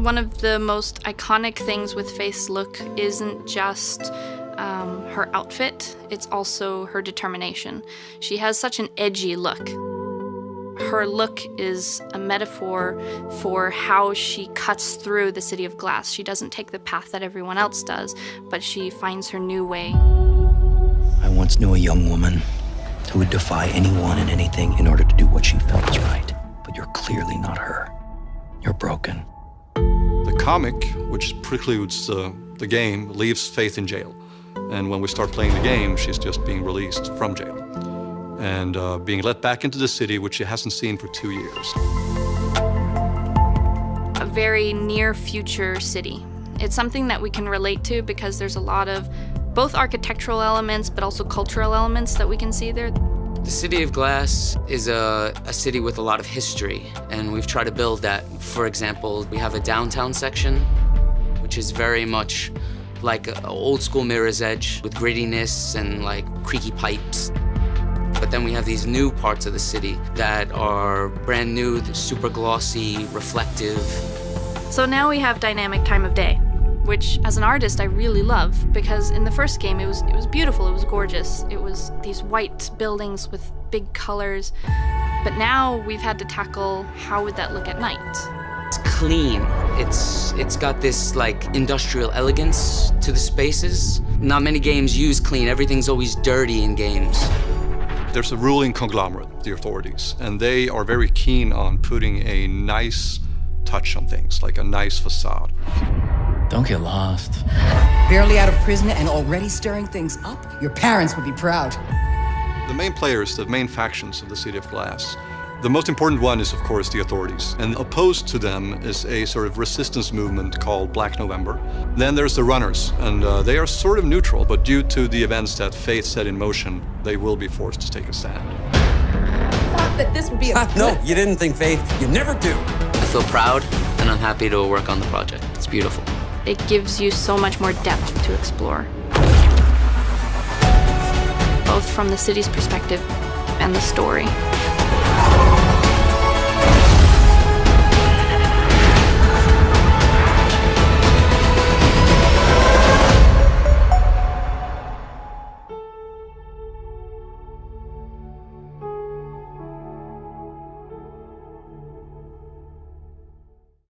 One of the most iconic things with Faith's look isn't just her outfit, it's also her determination. She has such an edgy look. Her look is a metaphor for how she cuts through the city of glass. She doesn't take the path that everyone else does, but she finds her new way. I once knew a young woman who would defy anyone and anything in order to do what she felt was right. But you're clearly not her. You're broken. The comic, which precludes the game, leaves Faith in jail. And when we start playing the game, she's just being released from jail and being let back into the city, which she hasn't seen for 2 years. A very near future city. It's something that we can relate to because there's a lot of both architectural elements, but also cultural elements that we can see there. The City of Glass is a city with a lot of history, and we've tried to build that. For example, we have a downtown section, which is very much like an old school Mirror's Edge with grittiness and like creaky pipes. But then we have these new parts of the city that are brand new, super glossy, reflective. So now we have dynamic time of day, which as an artist I really love, because in the first game it was beautiful, it was gorgeous. It was these white buildings with big colors. But now we've had to tackle how would that look at night. It's clean. It's got this like industrial elegance to the spaces. Not many games use clean. Everything's always dirty in games. There's a ruling conglomerate, the authorities, and they are very keen on putting a nice touch on things, like a nice facade. Don't get lost. Barely out of prison and already stirring things up? Your parents would be proud. The main players, the main factions of the City of Glass, the most important one is, of course, the authorities. And opposed to them is a sort of resistance movement called Black November. Then there's the runners, and they are sort of neutral, but due to the events that Faith set in motion, they will be forced to take a stand. I thought that this would be a... No, you didn't think, Faith. You never do. I feel proud, and I'm happy to work on the project. It's beautiful. It gives you so much more depth to explore, both from the city's perspective and the story.